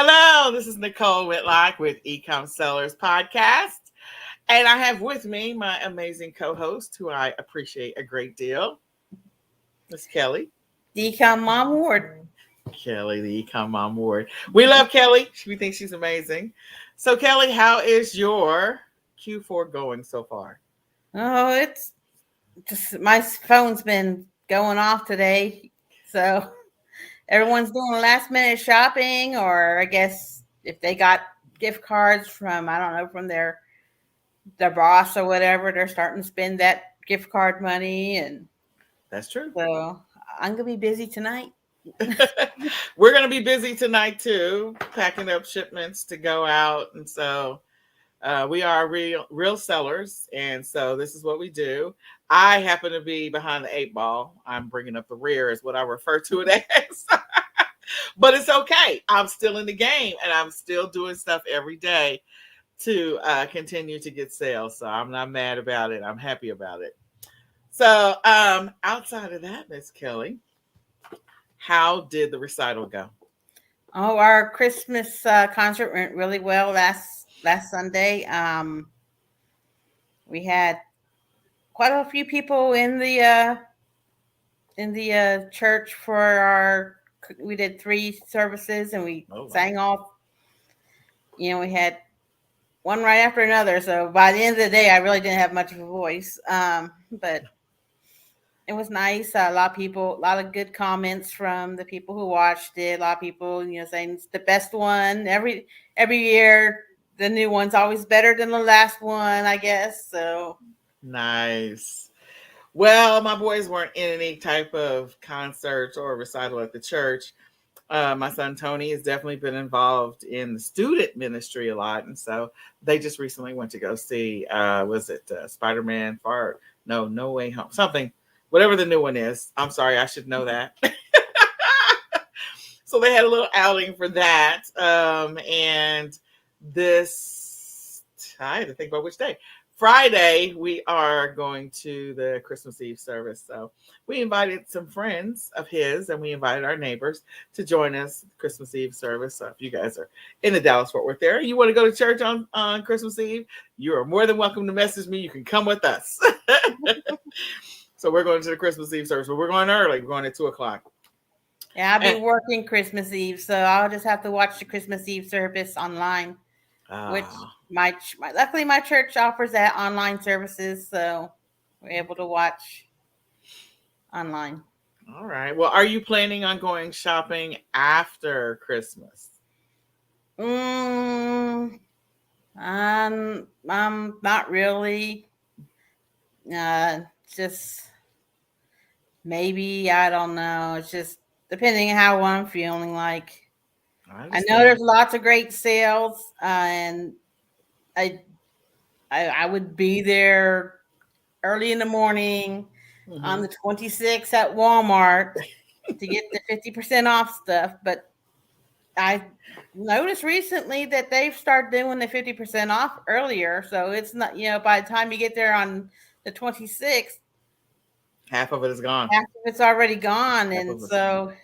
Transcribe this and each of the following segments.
Hello, this is Nicole Whitlock with eCom Sellers Podcast. And I have with me my amazing co host, who I appreciate a great deal, Miss Kelly. eCom Mom Ward. Kelly, the eCom Mom Ward. We love Kelly. We think she's amazing. So, Kelly, how is your Q4 going so far? Oh, it's just my phone's been going off today. So everyone's doing last minute shopping, or I guess if they got gift cards from, I don't know, from their boss or whatever, they're starting to spend that gift card money. And That's true. so I'm going to be busy tonight. We're going to be busy tonight too, packing up shipments to go out. And so we are real sellers, and so this is what we do. I happen to be behind the eight ball. I'm bringing up the rear, is what I refer to it as. But it's okay. I'm still in the game, and I'm still doing stuff every day to continue to get sales. So I'm not mad about it. I'm happy about it. So outside of that, Miss Kelly, how did the recital go? Oh, our Christmas concert went really well last Sunday. We had quite a few people in the church for our. We did 3 services and we sang all. We had one right after another. So by the end of the day, I really didn't have much of a voice. But it was nice. A lot of good comments from the people who watched it. A lot of people, saying it's the best one. Every year, the new one's always better than the last one, I guess. So nice. Well, my boys weren't in any type of concert or recital at the church. My son Tony has definitely been involved in the student ministry a lot, and so they just recently went to go see was it Spider-Man Far No Way Home, something, whatever the new one is. I'm sorry, I should know that. So they had a little outing for that, and this, I had to think about which day. Friday, we are going to the Christmas Eve service. So we invited some friends of his, and we invited our neighbors to join us Christmas Eve service. So if you guys are in the Dallas-Fort Worth area, you want to go to church on Christmas Eve, you are more than welcome to message me. You can come with us. So we're going to the Christmas Eve service, but we're going early. We're going at 2:00. yeah, I'll be working Christmas Eve, so I'll just have to watch the Christmas Eve service online. Which luckily my church offers that online services, so we're able to watch online. All right. Well, are you planning on going shopping after Christmas? I'm not really. Just maybe, I don't know. It's just depending on how I'm feeling like. I know there's lots of great sales, and I would be there early in the morning on the 26th at Walmart to get the 50% off stuff. But I noticed recently that they've started doing the 50% off earlier. So it's not, by the time you get there on the 26th, half of it is gone. Half of it's already gone. And so,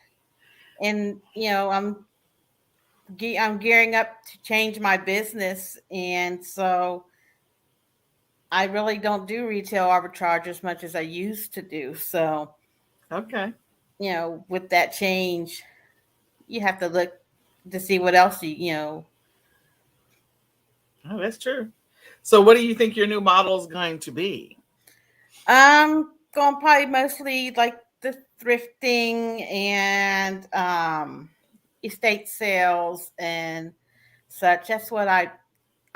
I'm gearing up to change my business. And so I really don't do retail arbitrage as much as I used to do. So, okay. With that change, you have to look to see what else Oh, that's true. So what do you think your new model is going to be? Going probably mostly like the thrifting and estate sales and such. That's what I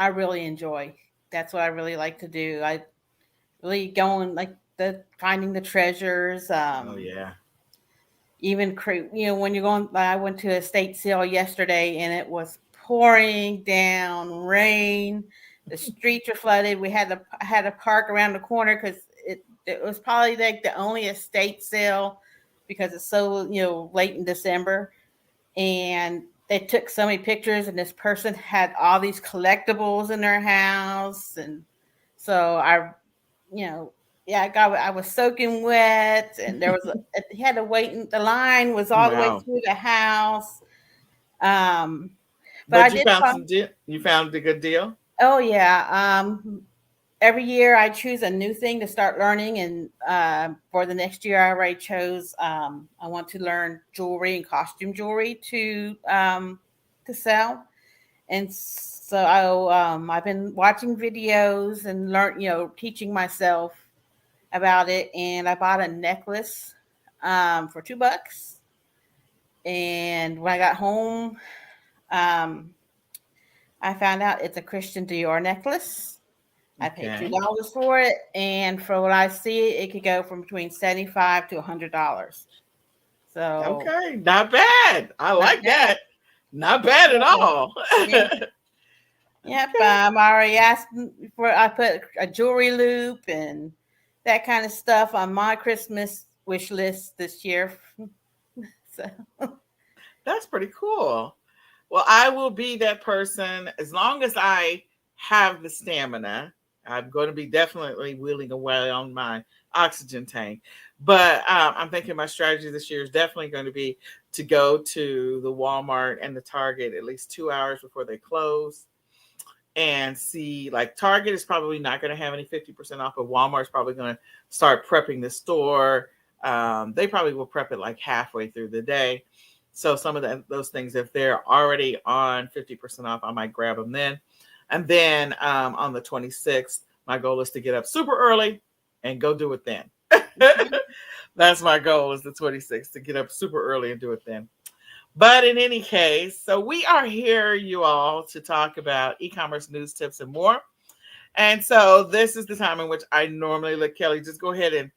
really enjoy. That's what I really like to do. I really going like finding the treasures. Oh yeah. Even when you're going. I went to a estate sale yesterday and it was pouring down rain. The streets were flooded. We had to park around the corner because it was probably like the only estate sale because it's so late in December, and they took so many pictures, and this person had all these collectibles in their house, and so I was soaking wet, and there was he had to wait. The line was all the way through the house. But I But you did found find, some deal. You found a good deal. oh yeah, every year I choose a new thing to start learning, and for the next year I already chose. I want to learn jewelry and costume jewelry to sell, and so I've been watching videos and teaching myself about it. And I bought a necklace for $2, and when I got home, um, I found out it's a Christian Dior necklace. I paid Okay. $2 for it, and for what I see, it could go from between $75 to $100. So Okay. Not bad. I not like bad. that. Not bad at So, all. yeah, yep. Okay. I already asked for. I put a jewelry loop and that kind of stuff on my Christmas wish list this year. So That's pretty cool. Well, I will be that person as long as I have the stamina. I'm going to be definitely wheeling away on my oxygen tank. But I'm thinking my strategy this year is definitely going to be to go to the Walmart and the Target at least 2 hours before they close and see. Like, Target is probably not going to have any 50% off, but Walmart's probably going to start prepping the store. They probably will prep it like halfway through the day. So some of those things, if they're already on 50% off, I might grab them then. And then on the 26th, my goal is to get up super early and go do it then. That's my goal, is the 26th, to get up super early and do it then. But in any case, so we are here, you all, to talk about e-commerce news, tips, and more. And so this is the time in which I normally let Kelly just go ahead and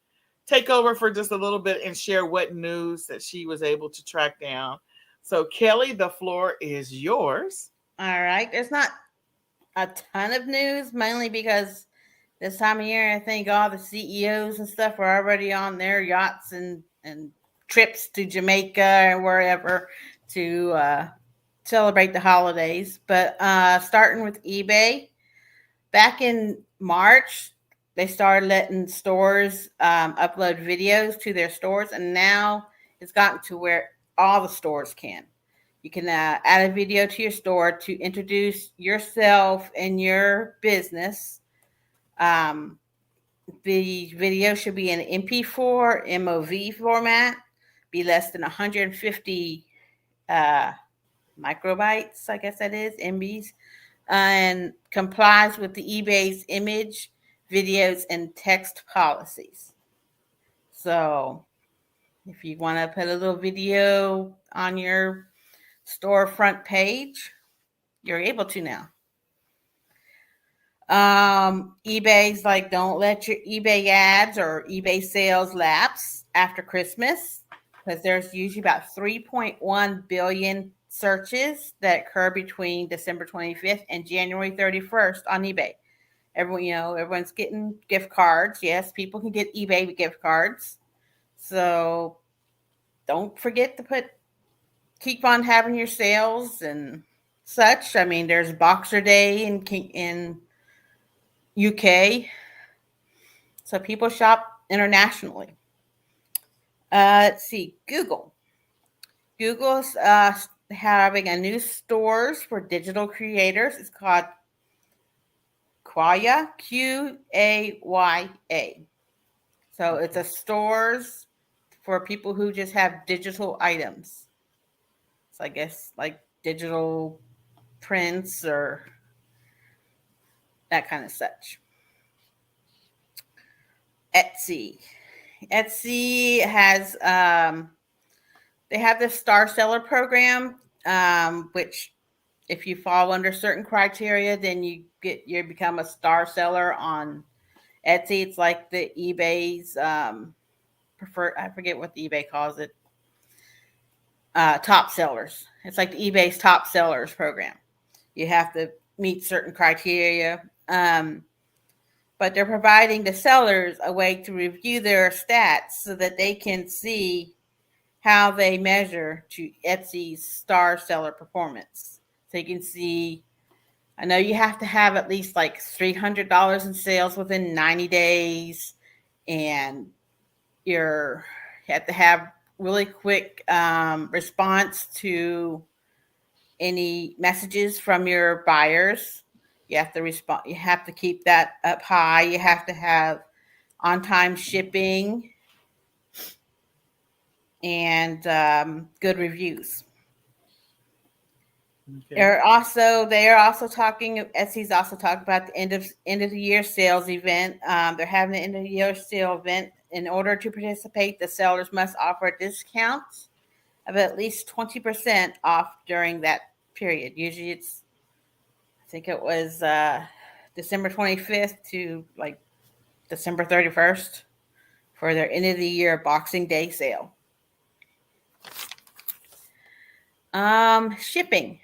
take over for just a little bit and share what news that she was able to track down. So Kelly, the floor is yours. all right, there's not a ton of news, mainly because this time of year, I think all the CEOs and stuff are already on their yachts and trips to Jamaica or wherever to celebrate the holidays. But starting with eBay, back in March, they started letting stores upload videos to their stores, and now it's gotten to where all the stores can. You can add a video to your store to introduce yourself and your business. Um, the video should be in MP4, MOV format, be less than 150 uh, microbytes, I guess that is, MBs, and complies with the eBay's image, videos, and text policies. So if you want to put a little video on your storefront page, you're able to now. eBay's like, don't let your eBay ads or eBay sales lapse after Christmas, because there's usually about 3.1 billion searches that occur between December 25th and January 31st on eBay. Everyone's getting gift cards. Yes, people can get eBay gift cards. So don't forget to keep on having your sales and such. I mean, there's Boxer Day in UK, so people shop internationally. Let's see, Google's having a new stores for digital creators. It's called Quaya, Qaya. So it's a stores for people who just have digital items. So I guess like digital prints or that kind of such. Etsy. Etsy has they have this star seller program, which if you fall under certain criteria, then you become a star seller on Etsy. It's like the eBay's preferred. I forget what the eBay calls it. Top sellers. It's like the eBay's top sellers program. You have to meet certain criteria. But they're providing the sellers a way to review their stats so that they can see how they measure to Etsy's star seller performance. So you can see, I know you have to have at least like $300 in sales within 90 days, and you have to have really quick response to any messages from your buyers. You have to respond. You have to keep that up high. You have to have on-time shipping and good reviews. Okay. They are also talking. Etsy's also talking about the end of the year sales event. They're having an end of the year sale event. In order to participate, the sellers must offer a discount of at least 20% off during that period. Usually, I think it was December 25th to like December 31st for their end of the year Boxing Day sale. Shipping.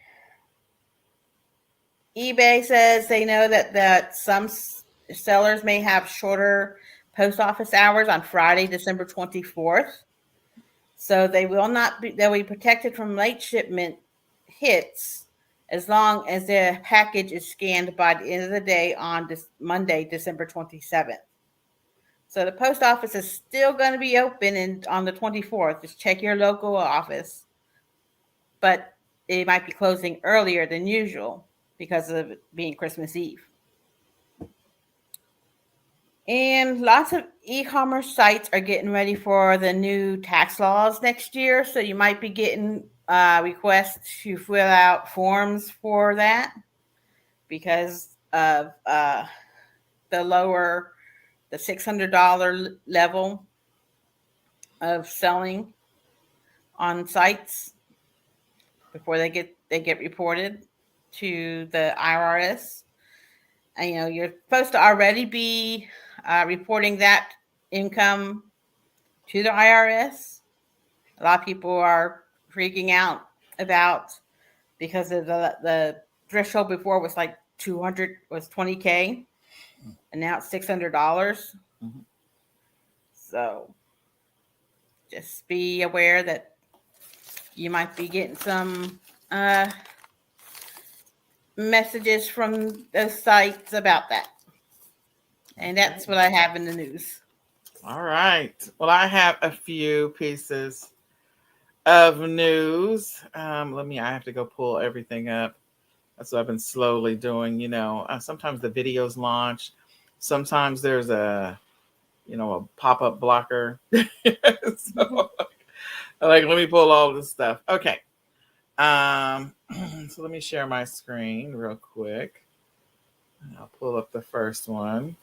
eBay says they know that some sellers may have shorter post office hours on Friday, December 24th. So they'll be protected from late shipment hits as long as their package is scanned by the end of the day on this Monday, December 27th. So the post office is still going to be open on the 24th. Just check your local office. But it might be closing earlier than usual because of it being Christmas Eve. And lots of e-commerce sites are getting ready for the new tax laws next year. So you might be getting requests to fill out forms for that because of the $600 level of selling on sites before they get reported to the IRS. And you're supposed to already be reporting that income to the IRS. A lot of people are freaking out about because of the threshold before was like 200 was 20K, and now it's $600. Mm-hmm. So just be aware that you might be getting some messages from those sites about that. And that's what I have in the news. All right. Well, I have a few pieces of news. I have to go pull everything up. That's what I've been slowly doing. Sometimes the videos launch. Sometimes there's a pop-up blocker. So let me pull all this stuff. Okay. So let me share my screen real quick. I'll pull up the first one.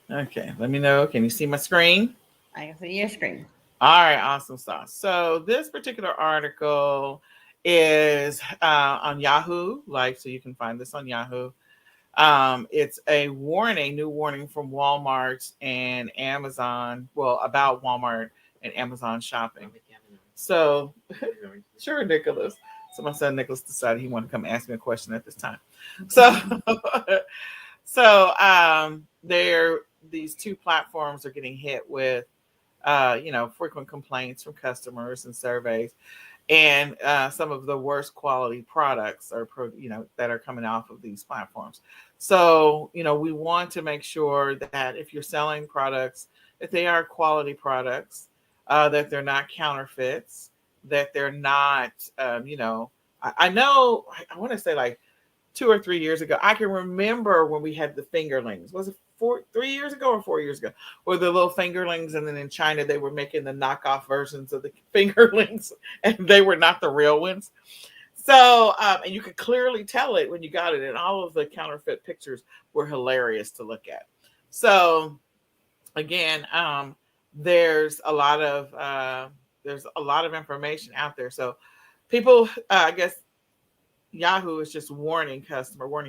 Okay, let me know. Can you see my screen? I can see your screen. All right, awesome stuff. So this particular article is on Yahoo, so you can find this on Yahoo. It's a new warning from Walmart and Amazon. Well, about Walmart and Amazon shopping. So, sure, Nicholas. So my son Nicholas decided he wanted to come ask me a question at this time. So, these two platforms are getting hit with, frequent complaints from customers and surveys, and some of the worst quality products that are coming off of these platforms. So, we want to make sure that if you're selling products, that they are quality products, that they're not counterfeits, that they're not, I know, I want to say like 2 or 3 years ago, I can remember when we had the fingerlings. Was it 3 years ago or 4 years ago? Or the little fingerlings, and then in China they were making the knockoff versions of the fingerlings, and they were not the real ones. So, and you could clearly tell it when you got it, and all of the counterfeit pictures were hilarious to look at. So, again, there's a lot of information out there. So, people, I guess, Yahoo is just warning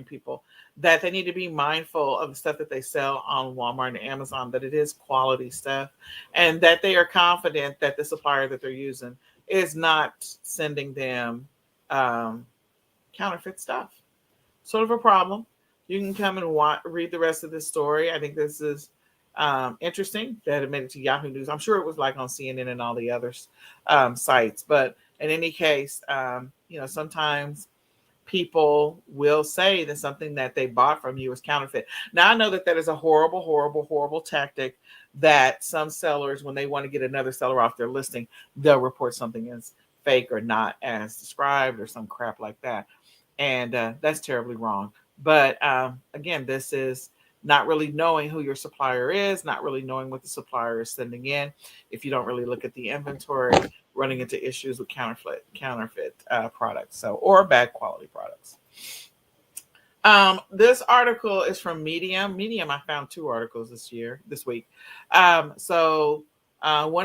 people that they need to be mindful of the stuff that they sell on Walmart and Amazon, that it is quality stuff, and that they are confident that the supplier that they're using is not sending them counterfeit stuff. Sort of a problem. You can come and read the rest of this story. I think this is interesting that it made it to Yahoo News. I'm sure it was like on CNN and all the other sites, but in any case, sometimes people will say that something that they bought from you is counterfeit. Now, I know that that is a horrible, horrible, horrible tactic that some sellers, when they want to get another seller off their listing, they'll report something as fake or not as described or some crap like that. And that's terribly wrong. But again, this is not really knowing who your supplier is, not really knowing what the supplier is sending in. If you don't really look at the inventory, running into issues with counterfeit products, so or bad quality products. This article is from Medium. Medium, I found 2 articles this week. One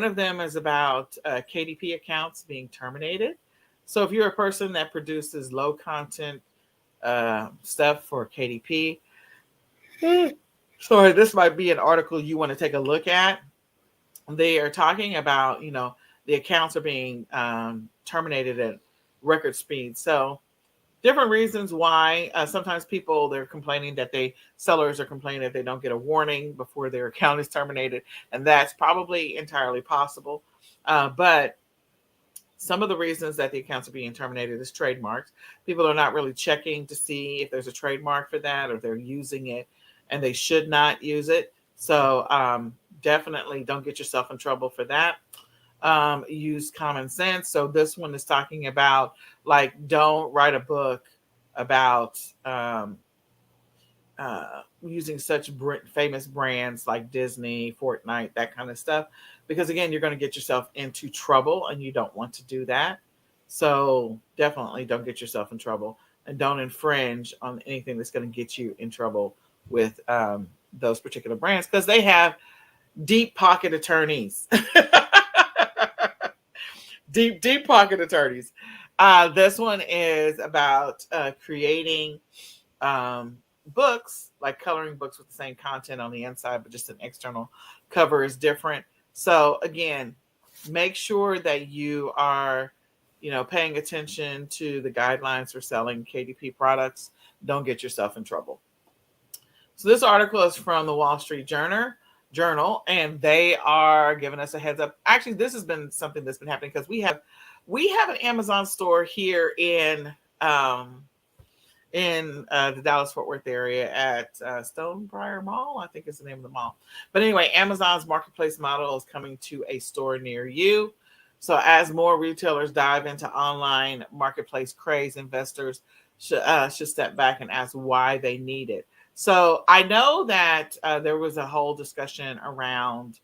of them is about KDP accounts being terminated. So if you're a person that produces low content stuff for KDP, sorry, this might be an article you want to take a look at. They are talking about, the accounts are being terminated at record speed. So different reasons why. Sometimes they're complaining that sellers are complaining that they don't get a warning before their account is terminated. And that's probably entirely possible. But some of the reasons that the accounts are being terminated is trademarks. People are not really checking to see if there's a trademark for that, or they're using it and they should not use it. So definitely don't get yourself in trouble for that. Use common sense. So this one is talking about, like, don't write a book about using such famous brands like Disney, Fortnite, that kind of stuff, because again, you're going to get yourself into trouble and you don't want to do that. So definitely don't get yourself in trouble, and don't infringe on anything that's going to get you in trouble with those particular brands, because they have deep pocket attorneys. deep pocket attorneys. This one is about creating books, like coloring books with the same content on the inside, but just an external cover is different. So again, make sure that you are, paying attention to the guidelines for selling KDP products. Don't get yourself in trouble. So this article is from the Wall Street Journal, and they are giving us a heads up. Actually, this has been something that's been happening because we have an Amazon store here in the Dallas-Fort Worth area at Stonebriar Mall, I think is the name of the mall. But anyway, Amazon's marketplace model is coming to a store near you. So as more retailers dive into online marketplace craze, investors should step back and ask why they need it. So I know that there was a whole discussion around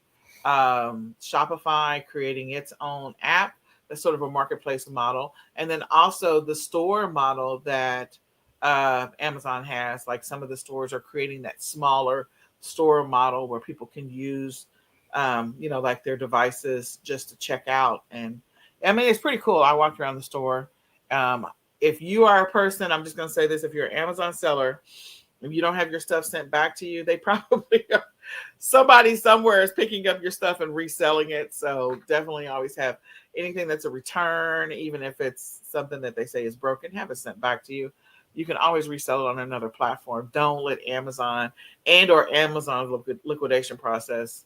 Shopify creating its own app. That's sort of a marketplace model. And then also the store model that Amazon has, like some of the stores are creating that smaller store model where people can use, like their devices just to check out. And I mean, it's pretty cool. I walked around the store. If you are a person, I'm just going to say this, if you're an Amazon seller, if you don't have your stuff sent back to you, they probably are, somebody somewhere is picking up your stuff and reselling it. So definitely always have anything that's a return, even if it's something that they say is broken, have it sent back to you. You can always resell it on another platform. Don't let Amazon or Amazon's liquidation process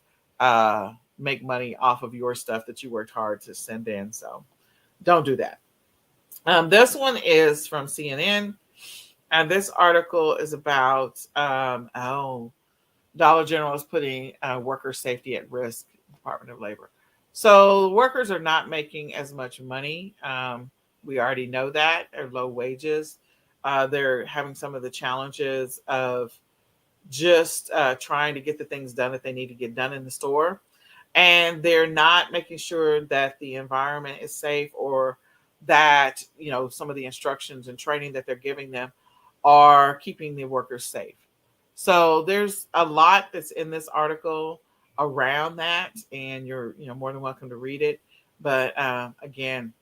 make money off of your stuff that you worked hard to send in. So don't do that. This one is from CNN. And this article is about, Dollar General is putting worker safety at risk, Department of Labor. So workers are not making as much money. We already know that. They're low wages. They're having some of the challenges of just trying to get the things done that they need to get done in the store. And they're not making sure that the environment is safe, or that, some of the instructions and training that they're giving them are keeping the workers safe. So there's a lot that's in this article around that, and you're more than welcome to read it. But again,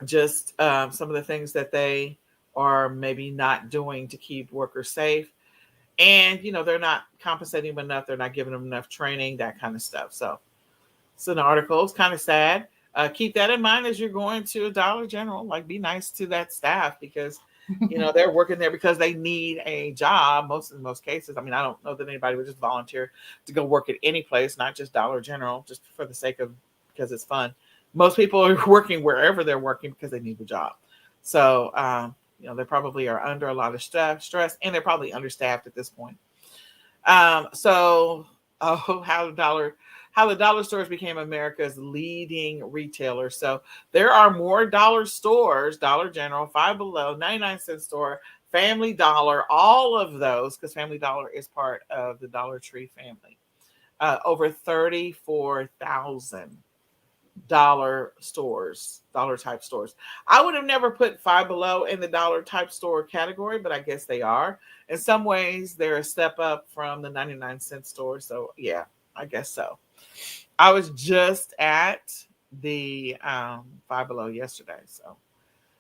just some of the things that they are maybe not doing to keep workers safe, and they're not compensating them enough, they're not giving them enough training, that kind of stuff. So it's an article. It's kind of sad. Keep that in mind as you're going to a Dollar General. Like, be nice to that staff, because they're working there because they need a job. In most cases, I mean, I don't know that anybody would just volunteer to go work at any place, not just Dollar General, just for the sake of, because it's fun. Most people are working wherever they're working because they need the job. So They probably are under a lot of stress, and they're probably understaffed at this point. So, oh, how the dollar stores became America's leading retailer. So there are more dollar stores: Dollar General, Five Below, 99-cent store, Family Dollar, all of those, because Family Dollar is part of the Dollar Tree family. Over 34,000 dollar type stores. I would have never put Five Below in the dollar type store category, but I guess they are. In some ways, they're a step up from the 99-cent store. So yeah, I guess so. I was just at the Five Below yesterday. So,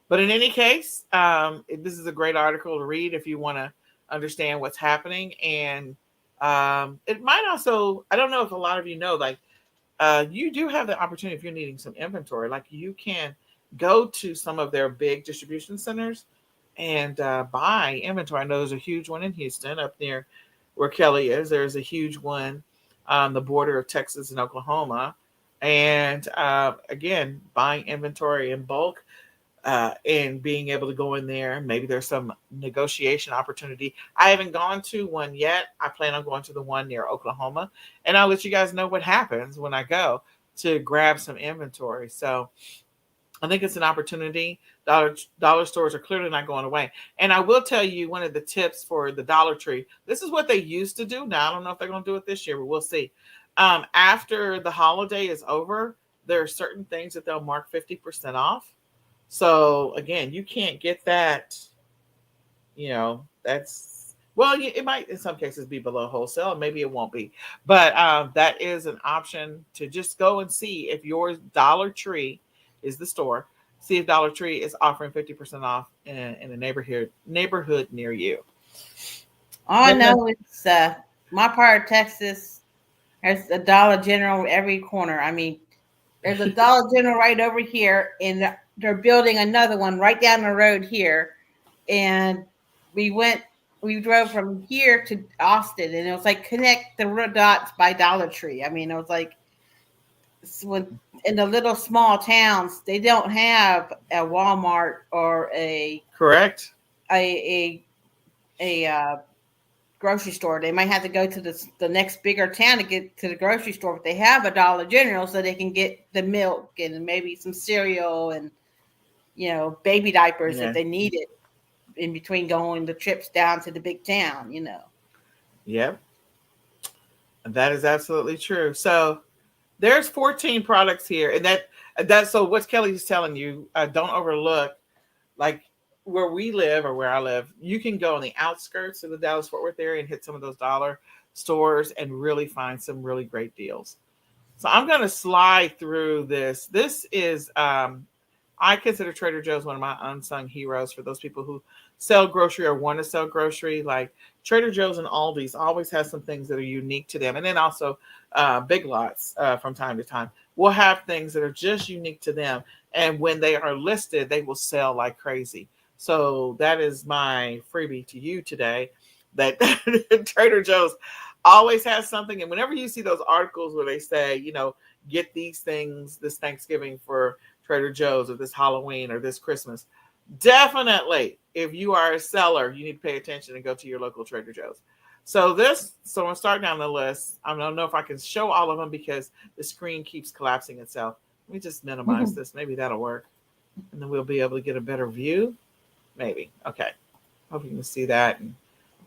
but in any case, this is a great article to read if you want to understand what's happening. And it might also, I don't know if a lot of you know, like you do have the opportunity if you're needing some inventory. Like you can go to some of their big distribution centers and buy inventory. I know there's a huge one in Houston up near where Kelly is. There's a huge one on the border of Texas and Oklahoma. And again, buying inventory in bulk and being able to go in there. Maybe there's some negotiation opportunity. I haven't gone to one yet. I plan on going to the one near Oklahoma, and I'll let you guys know what happens when I go to grab some inventory. So I think it's an opportunity. Dollar stores are clearly not going away. And I will tell you one of the tips for the Dollar Tree. This is what they used to do. Now I don't know if they're going to do it this year, but we'll see. After the holiday is over, there are certain things that they'll mark 50% off. So again, you can't get that, that's, well, it might in some cases be below wholesale, maybe it won't be, but that is an option to just go and see if your Dollar Tree is the store. See if Dollar Tree is offering 50% off in a neighborhood near you. All I know is my part of Texas, there's a Dollar General every corner. I mean, there's a Dollar General right over here, and they're building another one right down the road here. And we drove from here to Austin, and it was like connect the dots by Dollar Tree. I mean, it was like when in the little small towns, they don't have a Walmart or correct a grocery store. They might have to go to the next bigger town to get to the grocery store, but they have a Dollar General so they can get the milk and maybe some cereal and baby diapers if they need it in between going the trips down to the big town. Yep, that is absolutely true. So there's 14 products here, and that's so what Kelly's telling you, don't overlook, like where we live or where I live, you can go on the outskirts of the Dallas-Fort Worth area and hit some of those dollar stores and really find some really great deals. So I'm going to slide through this. This is, I consider Trader Joe's one of my unsung heroes for those people who sell grocery or want to sell grocery. Like Trader Joe's and Aldi's always has some things that are unique to them. And then also Big Lots from time to time will have things that are just unique to them. And when they are listed, they will sell like crazy. So that is my freebie to you today, that Trader Joe's always has something. And whenever you see those articles where they say, get these things this Thanksgiving for Trader Joe's or this Halloween or this Christmas, definitely, if you are a seller, you need to pay attention and go to your local Trader Joe's. So I'm going to start down the list. I don't know if I can show all of them because the screen keeps collapsing itself. Let me just minimize this. Maybe that'll work. And then we'll be able to get a better view. Maybe. Okay. Hope you can see that. And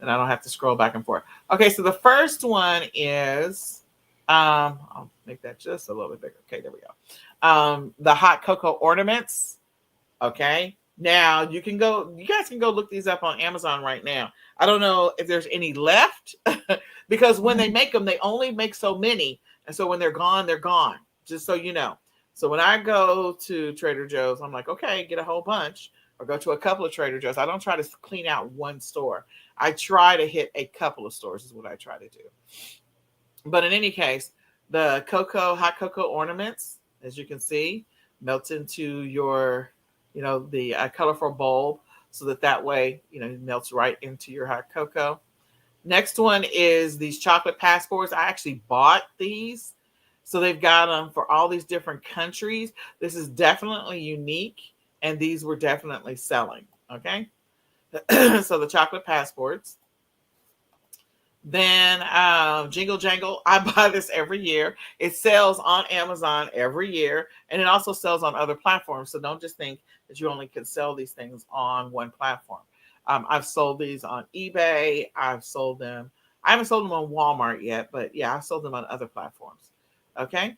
I don't have to scroll back and forth. Okay. So the first one is, I'll make that just a little bit bigger. Okay. There we go. The hot cocoa ornaments. Okay. Now you guys can go look these up on Amazon right now. I don't know if there's any left because when they make them, they only make so many. And so when they're gone, just so you know. So when I go to Trader Joe's, I'm like, okay, get a whole bunch, or go to a couple of Trader Joe's. I don't try to clean out one store. I try to hit a couple of stores is what I try to do. But in any case, the hot cocoa ornaments, as you can see, melts into your, the colorful bulb so that way, it melts right into your hot cocoa. Next one is these chocolate passports. I actually bought these. So they've got them for all these different countries. This is definitely unique, and these were definitely selling. Okay. So the chocolate passports. Then Jingle Jangle, I buy this every year. It sells on Amazon every year, and it also sells on other platforms. So don't just think that you only can sell these things on one platform. I've sold these on eBay. I've sold them. I haven't sold them on Walmart yet, but yeah, I've sold them on other platforms. Okay.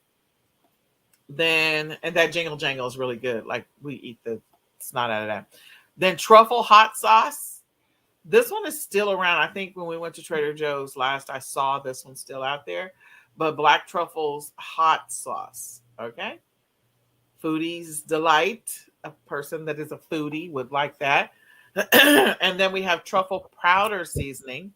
Then, and that Jingle Jangle is really good. Like we eat the snot out of that. Then Truffle hot sauce. This one is still around. I think when we went to Trader Joe's last, I saw this one still out there. But Black Truffles hot sauce. Okay. Foodie's delight. A person that is a foodie would like that. And then we have truffle powder seasoning.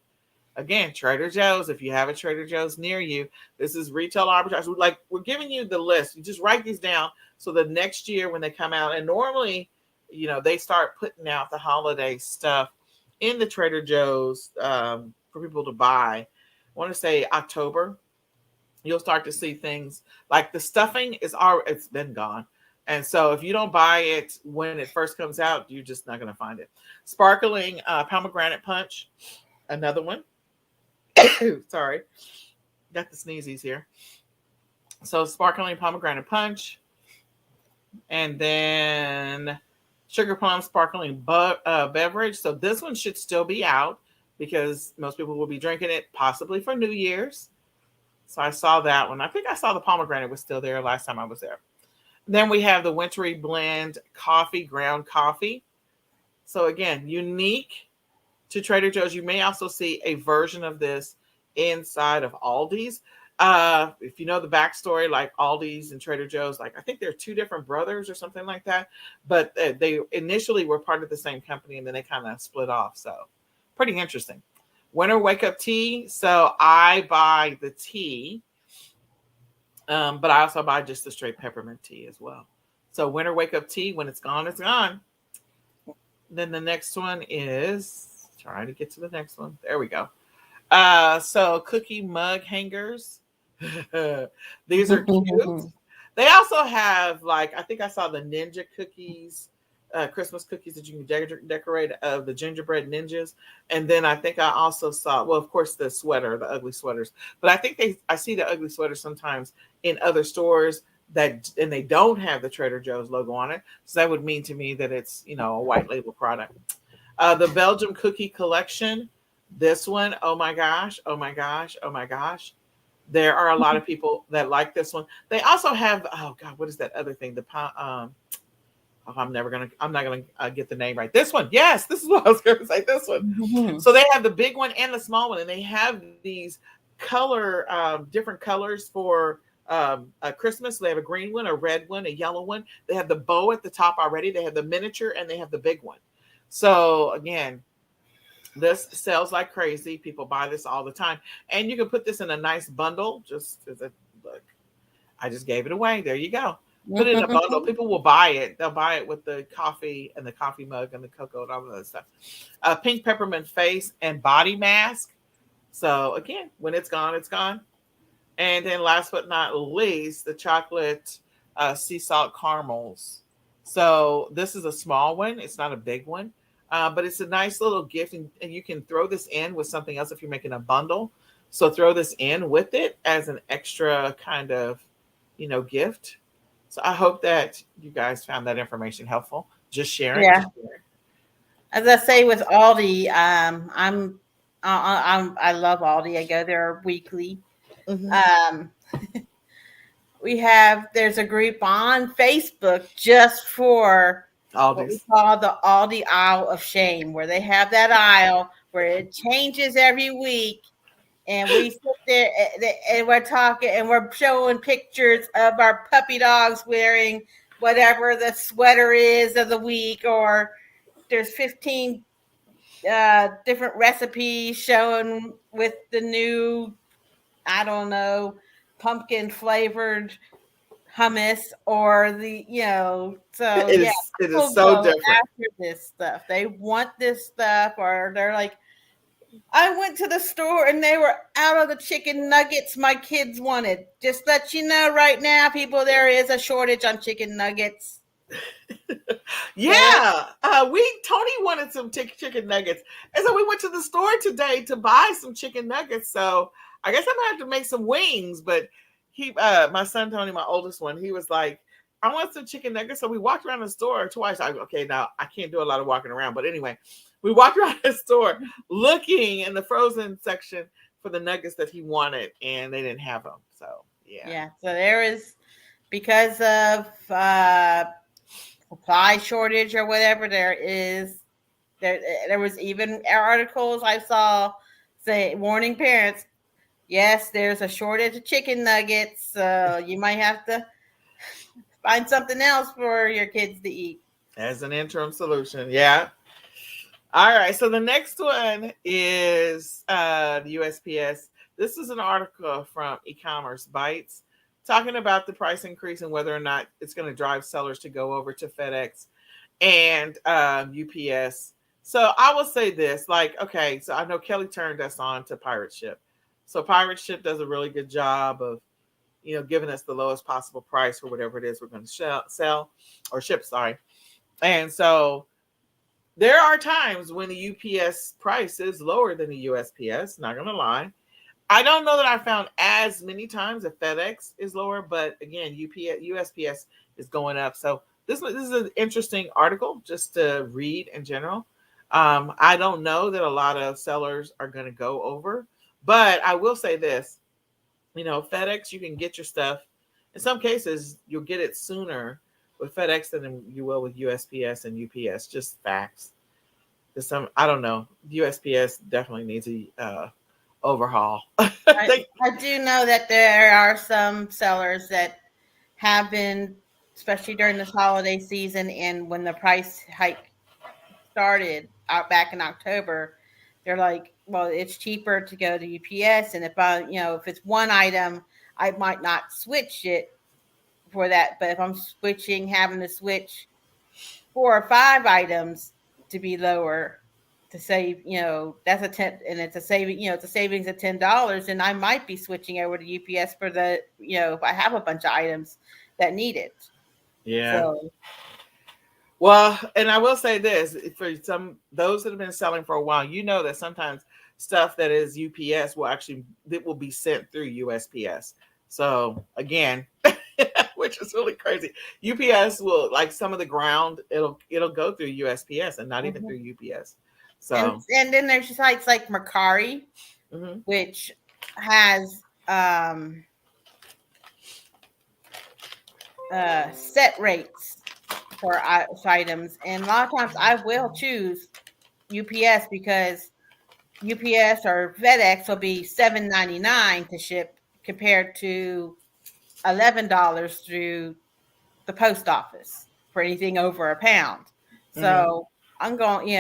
Again, Trader Joe's. If you have a Trader Joe's near you, this is retail arbitrage. We're giving you the list. You just write these down so the next year when they come out, and normally, they start putting out the holiday stuff in the Trader Joe's for people to buy. I want to say October. You'll start to see things like the stuffing it's been gone. And so if you don't buy it when it first comes out, you're just not going to find it. Sparkling pomegranate punch, another one. Sorry, got the sneezies here. So sparkling pomegranate punch, and then sugar plum sparkling beverage. So this one should still be out because most people will be drinking it possibly for New Year's. So I saw that one. I think I saw the pomegranate was still there last time I was there. Then we have the wintry blend coffee, ground coffee. So again, unique to Trader Joe's. You may also see a version of this inside of Aldi's. If you know the backstory, like Aldi's and Trader Joe's, like I think they're two different brothers or something like that. But they initially were part of the same company and then they kind of split off. So pretty interesting. Winter Wake Up Tea. So I buy the tea. But I also buy just the straight peppermint tea as well. So Winter Wake Up Tea, when it's gone, it's gone. Then the next one is trying to get to the next one. There we go. So cookie mug hangers. These are cute. They also have I think I saw the ninja cookies, Christmas cookies that you can decorate of the gingerbread ninjas. And then I think I also saw, well, of course, the ugly sweaters. But I think I see the ugly sweaters sometimes in other stores and they don't have the Trader Joe's logo on it. So that would mean to me that it's, a white label product. The Belgium cookie collection. This one, oh my gosh, oh my gosh, oh my gosh. There are a lot of people that like this one. They also have, oh God, what is that other thing? I'm not gonna get the name right. This one, yes, this is what I was gonna say. This one. Mm-hmm. So they have the big one and the small one, and they have these different colors for Christmas. They have a green one, a red one, a yellow one. They have the bow at the top already. They have the miniature, and they have the big one. So again, this sells like crazy. People buy this all the time, and you can put this in a nice bundle. Just as a look, I just gave it away. There you go. Put it in a bundle. People will buy it. They'll buy it with the coffee and the coffee mug and the cocoa and all of that stuff. Pink peppermint face and body mask. So again, when it's gone, it's gone. And then last but not least, the chocolate sea salt caramels. So this is a small one. It's not a big one, but it's a nice little gift. And you can throw this in with something else if you're making a bundle. So throw this in with it as an extra kind of, gift. So I hope that you guys found that information helpful. Just sharing. Yeah. As I say with Aldi, I love Aldi. I go there weekly. Mm-hmm. There's a group on Facebook just for Aldi's. What we call the Aldi aisle of shame, where they have that aisle where it changes every week. And we sit there and we're talking and we're showing pictures of our puppy dogs wearing whatever the sweater is of the week, or there's 15 different recipes shown with the new, I don't know, pumpkin flavored hummus or the, so it is so different. After this stuff, they want this stuff, or they're like, I went to the store and they were out of the chicken nuggets my kids wanted. Just let you know right now, people, there is a shortage on chicken nuggets. Yeah, Tony wanted some chicken nuggets, and so we went to the store today to buy some chicken nuggets. So I guess I'm gonna have to make some wings. But my son Tony, my oldest one, he was like, "I want some chicken nuggets." So we walked around the store twice. Okay, now I can't do a lot of walking around, but anyway, we walked around the store looking in the frozen section for the nuggets that he wanted, and they didn't have them. So yeah. Yeah. So there is, because of supply shortage or whatever, there was even articles I saw say warning parents, yes, there's a shortage of chicken nuggets, so you might have to find something else for your kids to eat As an interim solution. Yeah. All right. So the next one is the USPS. This is an article from e-commerce bites talking about the price increase and whether or not it's going to drive sellers to go over to FedEx and UPS. So I will say this, like, okay, so I know Kelly turned us on to Pirate Ship. So Pirate Ship does a really good job of, giving us the lowest possible price for whatever it is we're going to sell or ship, sorry. And so there are times when the UPS price is lower than the USPS, not going to lie. I don't know that I found as many times that FedEx is lower, but again, USPS is going up. So this is an interesting article just to read in general. I don't know that a lot of sellers are going to go over, but I will say this, FedEx, you can get your stuff. In some cases, you'll get it sooner with FedEx than you will with USPS and UPS. Just facts. I don't know. USPS definitely needs a overhaul. I do know that there are some sellers that have been, especially during this holiday season and when the price hike started out back in October, they're like, well, it's cheaper to go to UPS, and if it's one item, I might not switch it for that, but if I'm having to switch 4 or 5 items to be lower to save, that's and it's a saving, it's a savings of $10, and I might be switching over to UPS for if I have a bunch of items that need it. Yeah. So, well, and I will say this, for those that have been selling for a while, that sometimes stuff that is UPS will be sent through USPS. So again, which is really crazy. UPS will, like, some of the ground, it'll go through USPS and not even through UPS. So and then there's sites like Mercari, which has set rates for items, and a lot of times I will choose UPS because UPS or FedEx will be $7.99 to ship compared to $11 through the post office for anything over £1. So I'm going,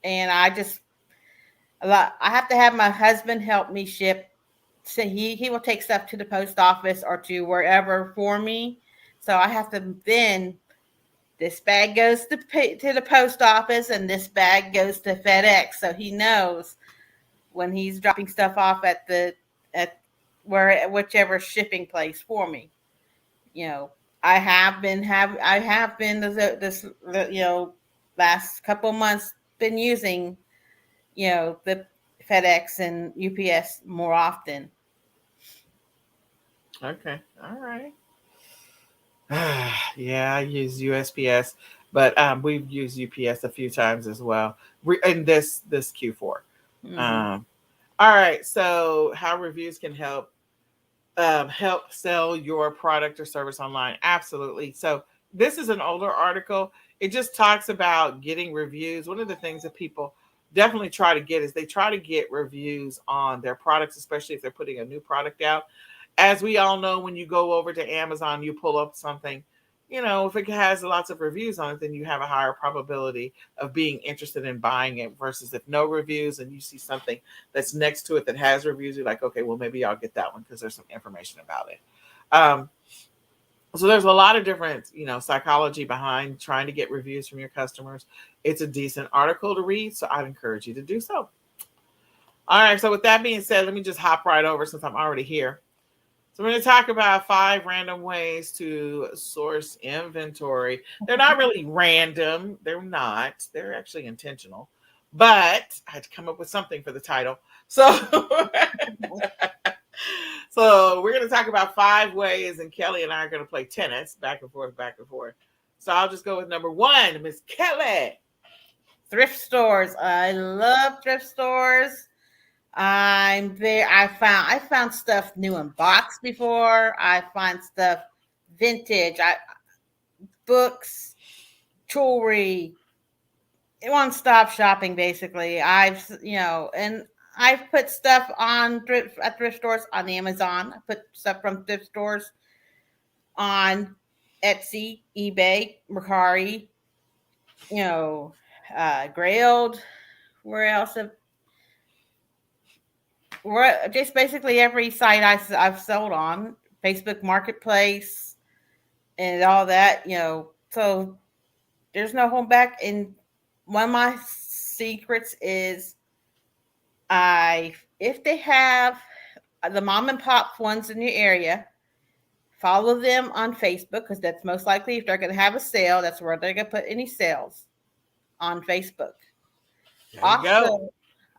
and I have to have my husband help me ship. So he will take stuff to the post office or to wherever for me. So I have to then, this bag goes to the post office and this bag goes to FedEx. So he knows when he's dropping stuff off at whichever shipping place for me. I have been this last couple months been using the FedEx and UPS more often. Okay, all right. Yeah, I use USPS, but we've used UPS a few times as well in this Q4. All right, so how reviews can help sell your product or service online. Absolutely. So this is an older article. It just talks about getting reviews. One of the things that people definitely try to get is they try to get reviews on their products, especially if they're putting a new product out. As we all know, when you go over to Amazon, you pull up something, if it has lots of reviews on it, then you have a higher probability of being interested in buying it versus if no reviews and you see something that's next to it that has reviews, you're like, okay, well, maybe I'll get that one because there's some information about it. So there's a lot of different, psychology behind trying to get reviews from your customers. It's a decent article to read, so I'd encourage you to do so. All right, so with that being said, let me just hop right over since I'm already here So we're going to talk about 5 random ways to source inventory. They're not really random. They're not. They're actually intentional. But I had to come up with something for the title. So so we're going to talk about 5 ways, and Kelly and I are going to play tennis back and forth, back and forth. So I'll just go with number 1, Miss Kelly. Thrift stores. I love thrift stores. I found stuff new in box before. I find stuff vintage. Books, jewelry, one-stop shopping basically. And I've put stuff on at thrift stores on Amazon. I put stuff from thrift stores on Etsy, eBay, Mercari, Grailed. Where else? Just basically every site I've sold on, Facebook Marketplace and all that. So there's no home back. And one of my secrets is if they have the mom and pop ones in your area, follow them on Facebook, because that's most likely, if they're going to have a sale, that's where they're going to put any sales, on Facebook.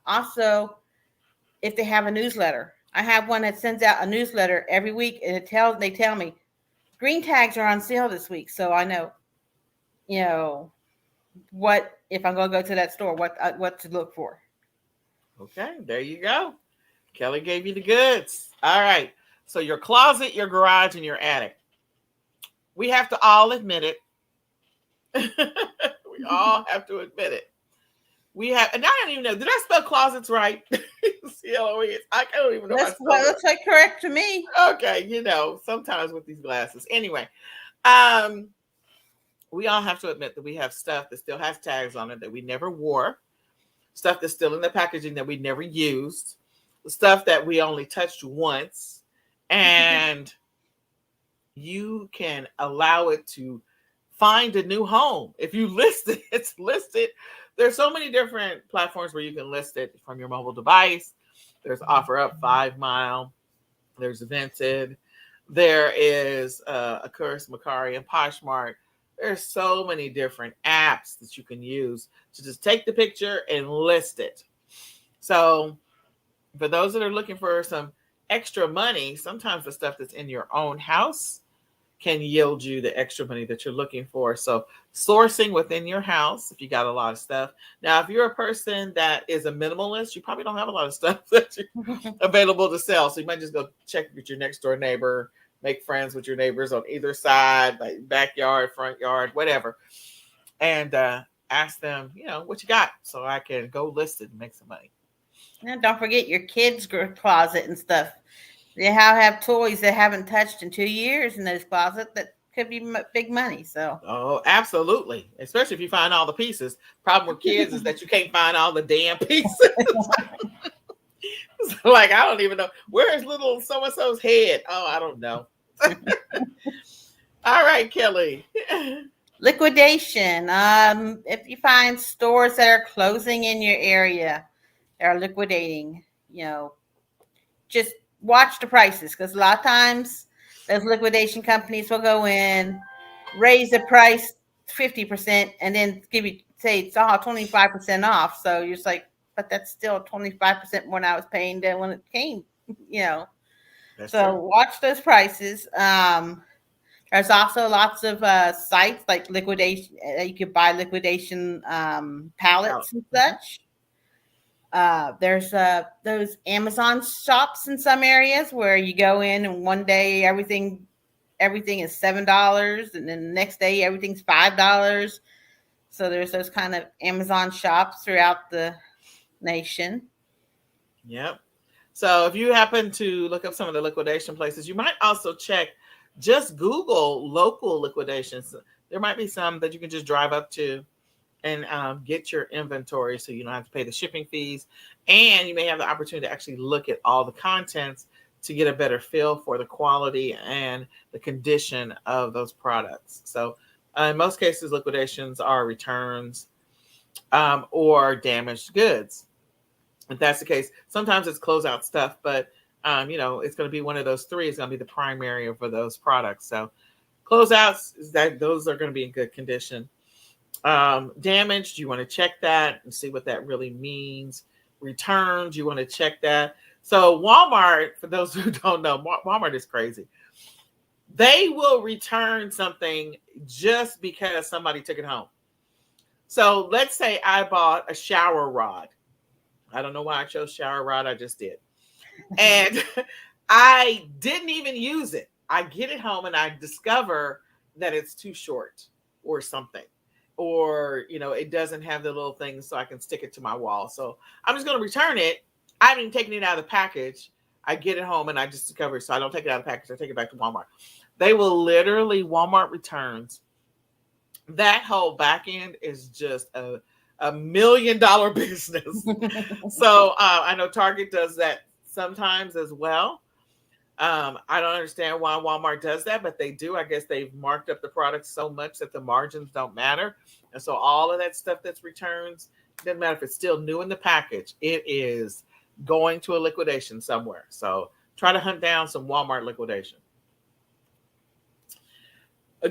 Also, if they have a newsletter, I have one that sends out a newsletter every week, and they tell me green tags are on sale this week, so I know, what, if I'm going to go to that store, what to look for. Okay, there you go. Kelly gave you the goods. All right. So your closet, your garage, and your attic. We have to all admit it. We all have to admit it. We have, and I don't even know, did I spell closets right? CLOEs. I don't even know. That's what looks like correct to me. Okay, sometimes with these glasses. Anyway, we all have to admit that we have stuff that still has tags on it that we never wore, stuff that's still in the packaging that we never used, stuff that we only touched once, and you can allow it to find a new home. If you list it, it's listed. There's so many different platforms where you can list it from your mobile device. There's OfferUp, 5 Mile. There's Vinted. There is, of course, Mercari and Poshmark. There's so many different apps that you can use to just take the picture and list it. So for those that are looking for some extra money, sometimes the stuff that's in your own house can yield you the extra money that you're looking for. So sourcing within your house, if you got a lot of stuff. Now, if you're a person that is a minimalist, you probably don't have a lot of stuff that's available to sell. So you might just go check with your next door neighbor, make friends with your neighbors on either side, like backyard, front yard, whatever. And ask them, what you got, so I can go list it and make some money. And don't forget your kids' closet and stuff. They have toys that haven't touched in 2 years in those closets that could be big money. So, oh, absolutely, especially if you find all the pieces. Problem with kids is that you can't find all the damn pieces. Like, I don't even know, where is little so and so's head. Oh, I don't know. All right, Kelly. Liquidation. If you find stores that are closing in your area, they're liquidating. Just watch the prices, because a lot of times those liquidation companies will go in, raise the price 50%, and then say it's all 25% off. So you're just like, but that's still 25% more than I was paying than when it came. That's so true. Watch those prices. There's also lots of sites like liquidation. You could buy liquidation pallets and such. There's those Amazon shops in some areas where you go in and one day everything is $7, and then the next day everything's $5. So there's those kind of Amazon shops throughout the nation. Yep. So if you happen to look up some of the liquidation places, you might also just Google local liquidations. There might be some that you can just drive up to and get your inventory, so you don't have to pay the shipping fees. And you may have the opportunity to actually look at all the contents to get a better feel for the quality and the condition of those products. So in most cases, liquidations are returns or damaged goods. If that's the case, sometimes it's closeout stuff, but It's going to be one of those three. It's going to be the primary for those products. So closeouts is that those are going to be in good condition. Damaged, you want to check that and see what that really means. Returns, you want to check that. So Walmart, for those who don't know, Walmart is crazy. They will return something just because somebody took it home. So let's say I bought a shower rod. I don't know why I chose shower rod. I just did. And I didn't even use it. I get it home and I discover that it's too short or something. Or, it doesn't have the little thing so I can stick it to my wall. So I'm just going to return it. I haven't even taken it out of the package. I get it home and I just discover it. So I don't take it out of the package. I take it back to Walmart. They will literally, Walmart returns. That whole back end is just a $1 million business. So I know Target does that sometimes as well. I don't understand why Walmart does that, but they do. I guess they've marked up the product so much that the margins don't matter. And so all of that stuff that's returns, doesn't matter if it's still new in the package, it is going to a liquidation somewhere. So try to hunt down some Walmart liquidation.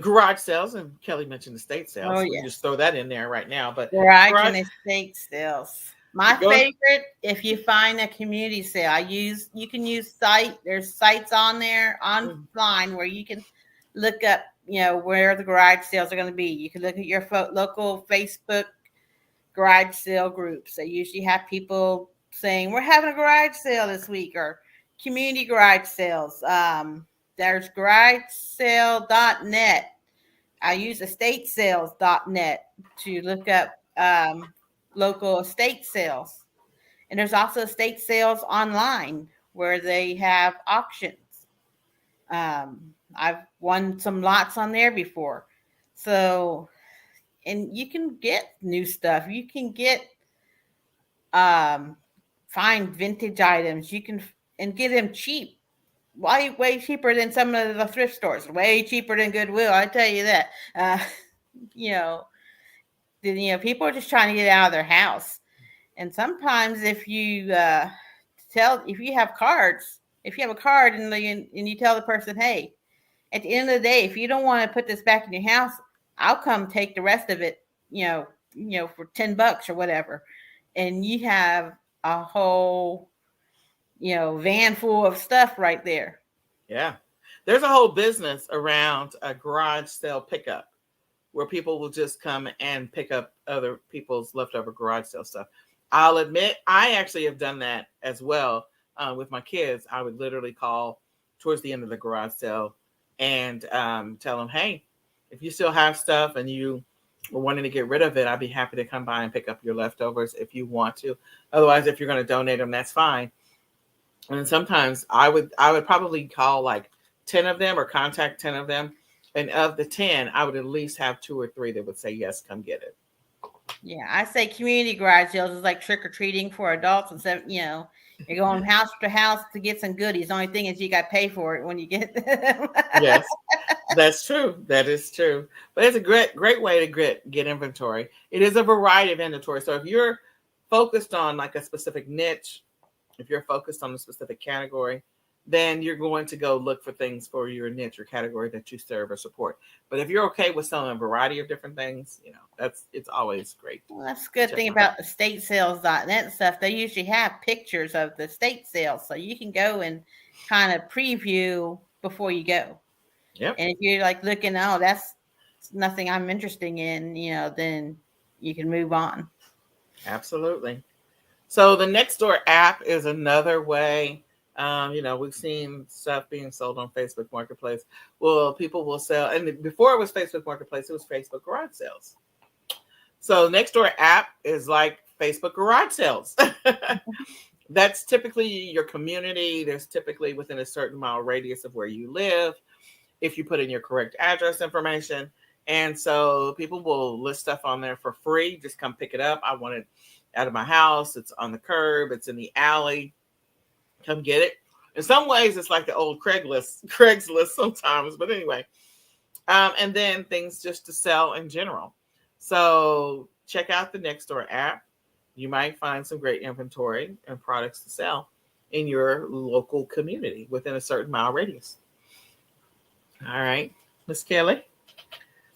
Garage sales, and Kelly mentioned estate sales. Oh, We can just throw that in there right now. But garage and estate sales. My favorite, if you find a community sale, you can use there's sites on there online where you can look up, where the garage sales are going to be. You can look at your local Facebook garage sale groups. They usually have people saying, we're having a garage sale this week, or community garage sales. There's garagesale.net. I use estatesales.net to look up local estate sales. And there's also estate sales online where they have auctions. I've won some lots on there before. So, and you can get new stuff. You can get, find vintage items. You can, and get them cheap. Way cheaper than some of the thrift stores. Way cheaper than Goodwill. I tell you that. People are just trying to get out of their house. And sometimes if you have cards, if you have a card and you tell the person, hey, at the end of the day, if you don't want to put this back in your house, I'll come take the rest of it, for $10 or whatever. And you have a whole, van full of stuff right there. Yeah. There's a whole business around a garage sale pickup where people will just come and pick up other people's leftover garage sale stuff. I'll admit, I actually have done that as well with my kids. I would literally call towards the end of the garage sale and tell them, hey, if you still have stuff and you were wanting to get rid of it, I'd be happy to come by and pick up your leftovers if you want to. Otherwise, if you're going to donate them, that's fine. And sometimes I would probably call like 10 of them or contact 10 of them. And of the 10, I would at least have 2 or 3 that would say, yes, come get it. Yeah, I say community garage sales is like trick-or-treating for adults. And so, you're going house to house to get some goodies. The only thing is you got to pay for it when you get them. Yes, that's true. That is true. But it's a great way to get inventory. It is a variety of inventory. So if you're focused on like a specific niche, if you're focused on a specific category, then you're going to go look for things for your niche or category that you serve or support. But if you're okay with selling a variety of different things, it's always great. Well, that's a good thing about estatesales.net stuff. They usually have pictures of the estate sales, so you can go and kind of preview before you go. Yep. And if you're like looking, oh, that's nothing I'm interested in, then you can move on. Absolutely. So the Nextdoor app is another way. We've seen stuff being sold on Facebook Marketplace. Well, people will sell, and before it was Facebook Marketplace, it was Facebook Garage Sales. So Nextdoor app is like Facebook Garage Sales. That's typically your community. There's typically within a certain mile radius of where you live, if you put in your correct address information. And so people will list stuff on there for free. Just come pick it up. I want it out of my house. It's on the curb. It's in the alley. Come get it. In some ways, it's like the old Craigslist sometimes. But anyway, and then things just to sell in general. So check out the Nextdoor app. You might find some great inventory and products to sell. in your local community within a certain mile radius. All right, Miss Kelly.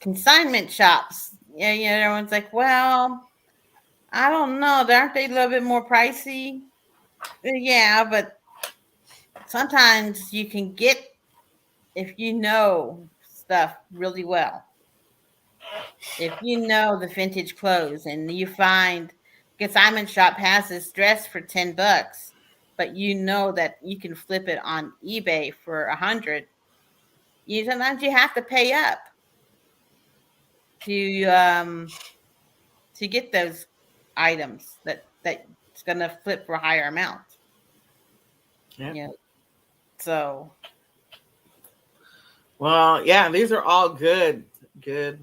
Consignment shops. Yeah, everyone's like, well, I don't know. Aren't they a little bit more pricey? Yeah, but sometimes you can get, if you know stuff really well. If you know the vintage clothes and you find consignment shop has this dress for $10, but you know that you can flip it on eBay for 100, sometimes you have to pay up to get those items that's gonna flip for a higher amount. Yeah. So. Well, yeah, these are all good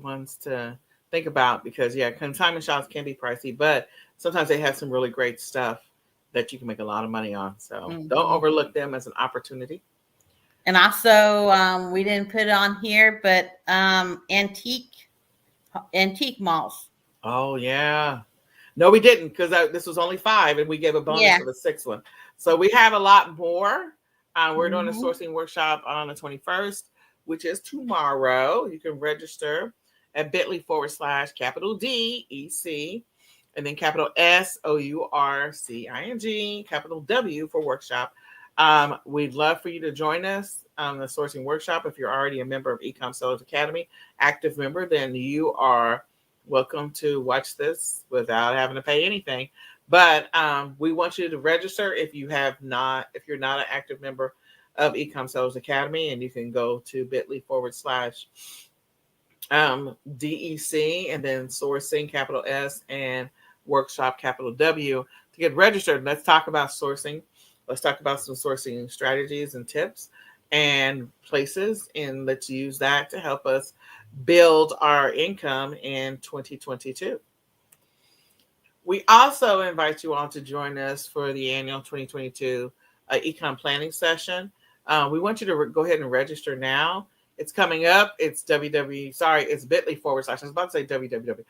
ones to think about because consignment shops can be pricey, but sometimes they have some really great stuff that you can make a lot of money on. So don't overlook them as an opportunity. And also, we didn't put it on here, but antique malls. Oh yeah. No, we didn't because this was only 5 and we gave a bonus for the 6th one. So we have a lot more. We're doing a sourcing workshop on the 21st, which is tomorrow. You can register at bit.ly/capital D EC and then capital SOURCING, capital W for workshop. We'd love for you to join us on the sourcing workshop. If you're already a member of eCom Sellers Academy, active member, then you are welcome to watch this without having to pay anything. But we want you to register if you're not an active member of eCom Sellers Academy, and you can go to bit.ly/DEC and then sourcing capital S and workshop capital W to get registered. Let's talk about sourcing. Let's talk about some sourcing strategies and tips and places, and let's use that to help us build our income in 2022. We also invite you all to join us for the annual 2022 ecom planning session. We want you to go ahead and register now. It's coming up. It's it's bit.ly/ I was about to say www.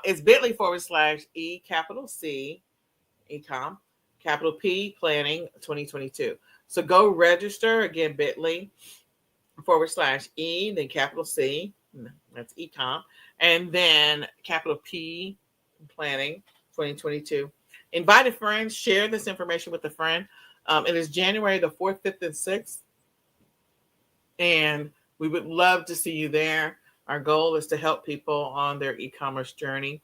It's bit.ly/E capital C ecom capital P planning 2022. So go register again, bit.ly/E, then capital C, that's ecom, and then capital P planning 2022. Invite a friend, share this information with a friend. It is January the 4th, 5th, and 6th. And we would love to see you there. Our goal is to help people on their e-commerce journey,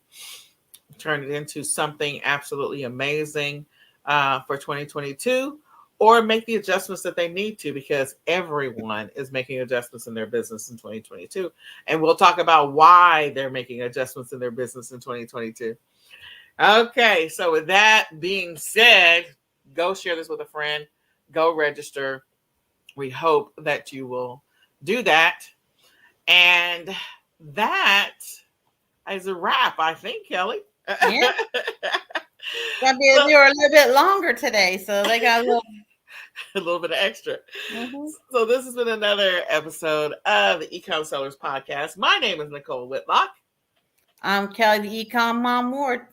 turn it into something absolutely amazing for 2022, or make the adjustments that they need to, because everyone is making adjustments in their business in 2022. And we'll talk about why they're making adjustments in their business in 2022. Okay, so with that being said, go share this with a friend, go register. We hope that you will do that. And that is a wrap, I think, Kelly. Yeah. We were a little bit longer today, so they got a little bit of extra. So this has been another episode of the eCom Sellers Podcast. My name is Nicole Whitlock. I'm Kelly, the eCom Mom Ward.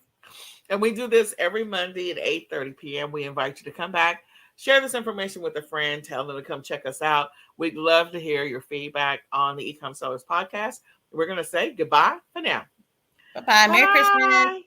And we do this every Monday at 8:30 p.m. We invite you to come back, share this information with a friend, tell them to come check us out. We'd love to hear your feedback on the eCom Sellers Podcast. We're going to say goodbye for now. Bye-bye. Merry Christmas.